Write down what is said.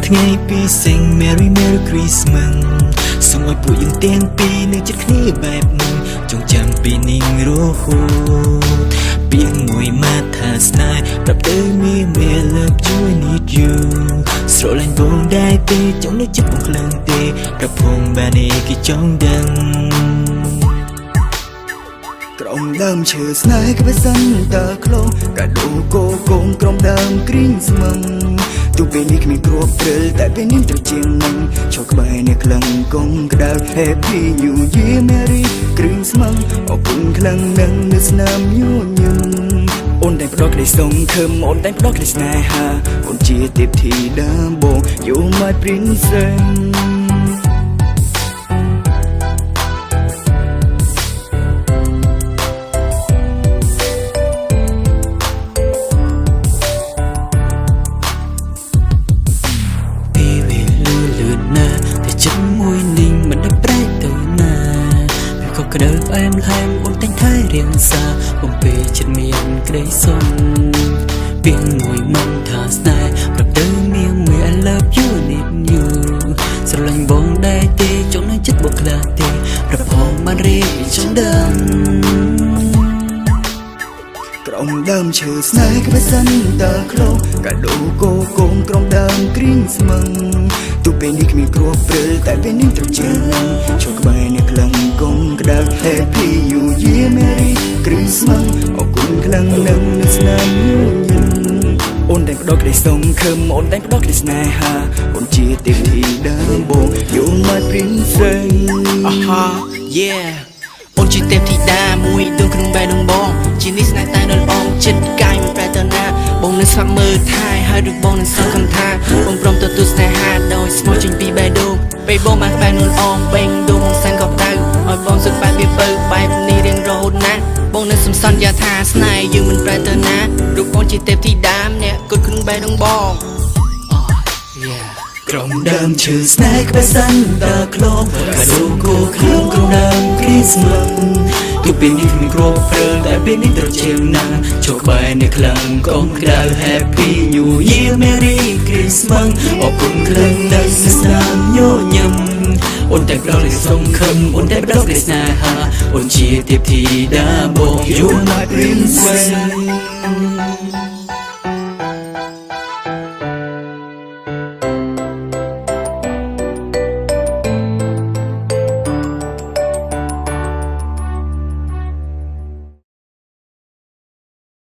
ថ្ងៃពីសិង Merry Merry Christmas សូមឲ្យពួកយើងទាំងពីរនៅចិត្តគ្នាបែបនេះចងចាំពីនេះរហូតពីមួយម៉ាត់ថាស្នេហ៍ប្រាប់ទៅមាន love you I need you ស្រឡាញ់បងដែរទេចង់នៅចិត្តបងខ្លាំងទេប្រពងបែរនេះគេចង់ដឹងក្រំដើមឈើស្នេហ៍ក្បេសិនតើក្លងកាដូកូកងក្រំដើមគ្រីងស្មឹងទូពេលនេះគ្មានគ្រាប់ព្រិលតែពេលនេះត្រជាងនឹងឈរក្បែរនេះក្លឹងកងក្តៅ Happy New Year Merry Christmas អរគុណខ្លាំងនឹងនៅស្នាមញញឹមអូនតែផ្ដោតក្តីសង្ឃឹមអូនតែផ្ដោតក្តីស្នេហាអូនជាទេពធីតាបង You my princessក្តៅផ្អែមល្ហែមអូនតែងថែរៀងសាបំពេចិត្តមានក្តីសុំពីមួយមិនថាស្នេហ៍ប្រទៅមាន I love you need you ស្រឡាញ់បងដែរទេចង់នៅចិត្តបងខ្លាំងទេប្រផងបានរៀបចង់ដឹងក្រំដើមឈើស្នេហ៍ក្បេសិនតើក្លងកាដូកូកងក្រំដើមគ្រីងស្មឹងទូពេលនេះគ្មានគ្រាប់ព្រិលតែពេលនេះត្រជាងឈរក្បែរនេះក្លឹងកងក្តៅ Happy New Year Merry Christmas អរគុណខ្លាំងនឹងស្នាមញញឹមអូនតែផ្ដោតក្តីសង្ឃឹមអូនតែផ្ដោតក្តីស្នេហាអូនជាទេពធីតាបង You my princess Yeah អូនជាទេពធីតាមួយដួងក្នុងបែរដងបងជានេះស្នេហ៍តែដល់អងចិត្តកាយមិនប្រែទៅណាបងនឹងស្វាក់មើលថែហើយឬបងនឹងសង្ឃឹមថាបងព្រមទទួលស្នេហាដោយស្មោះចេញពីបែរដងពេលបងបានបែរនួនអងបេងដងសាំងក៏ដៅឲ្យបងសុខបែបវាបើបែបនេះរៀងរហូតណាបងនឹងសំសន្យាថាស្នេហ៍យើងមិនប្រែទៅណារូបបងជាទេពធីតាម្នាក់គត់ក្នុងបែរដងបងក្រំដើមឈើស្នេហ៍ក្បេសិនតើក្លងកាដូកូក្នុងក្រំដើមគ្រីស្មាស់ទូពេលនេះគ្មានគ្រាប់ព្រិលតែពេលនេះត្រជាងណាស់ឈរក្បែរនេះខ្លាំងកងក្តៅ Happy New Year Merry Christmas អរគុណខ្លាំងណាស់ស្នាមញញឹមអូនតែផ្ដោតលើសង្ឃឹមអូនតែផ្ដោតលើស្នេហាអូនជាទេពធីតាបង You my princess